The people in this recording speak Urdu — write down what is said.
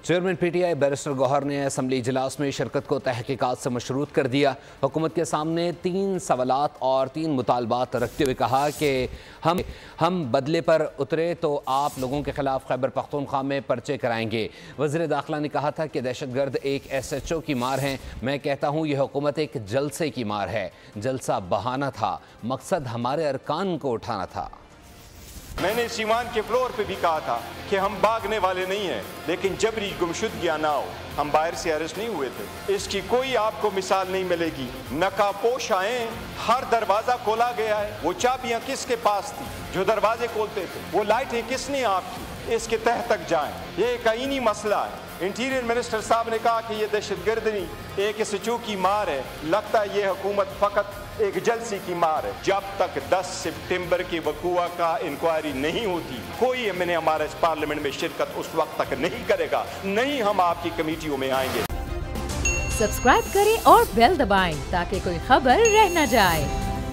Chairman P T I barrister Gohar نے اسمبلی اجلاس میں شرکت کو تحقیقات سے مشروط کر دیا۔ حکومت کے سامنے 3 سوالات اور 3 مطالبات رکھتے ہوئے کہا کہ ہم بدلے پر اترے تو آپ لوگوں کے خلاف خیبر پختونخوا میں پرچے کرائیں گے۔ وزیر داخلہ نے کہا تھا کہ دہشت گرد ایک ایس ایچ او کی مار ہیں۔ میں کہتا ہوں یہ حکومت ایک جلسے کی مار ہے۔ جلسہ بہانہ تھا، مقصد ہمارے ارکان کو اٹھانا تھا۔ میں نے سیوان کے فلور پہ بھی کہا تھا کہ ہم بھاگنے والے نہیں ہیں، لیکن جبری گمشدگیاں نہ ہو۔ ہم باہر سے اریسٹ نہیں ہوئے تھے، اس کی کوئی آپ کو مثال نہیں ملے گی۔ نقابپوش آئے، ہر دروازہ کھولا گیا ہے۔ وہ چابیاں کس کے پاس تھی جو دروازے کھولتے تھے؟ وہ لائٹیں کس نے آپ کی؟ اس کے تہ تک جائیں۔ یہ ایک آئینی مسئلہ ہے۔ انٹیریئر منسٹر صاحب نے کہا کہ یہ دہشت گرد نہیں، ایک سچو کی مار ہے۔ لگتا ہے یہ حکومت فقط ایک جلسی کی مار ہے۔ جب تک 10 سپٹمبر کی وقوع کا انکوائری نہیں ہوتی، کوئی ایم این اے ہمارا اس پارلیمنٹ میں شرکت اس وقت تک نہیں کرے گا، نہیں ہم آپ کی کمیٹیوں میں آئیں گے۔ سبسکرائب کریں اور بیل دبائیں تاکہ کوئی خبر رہ نہ جائے۔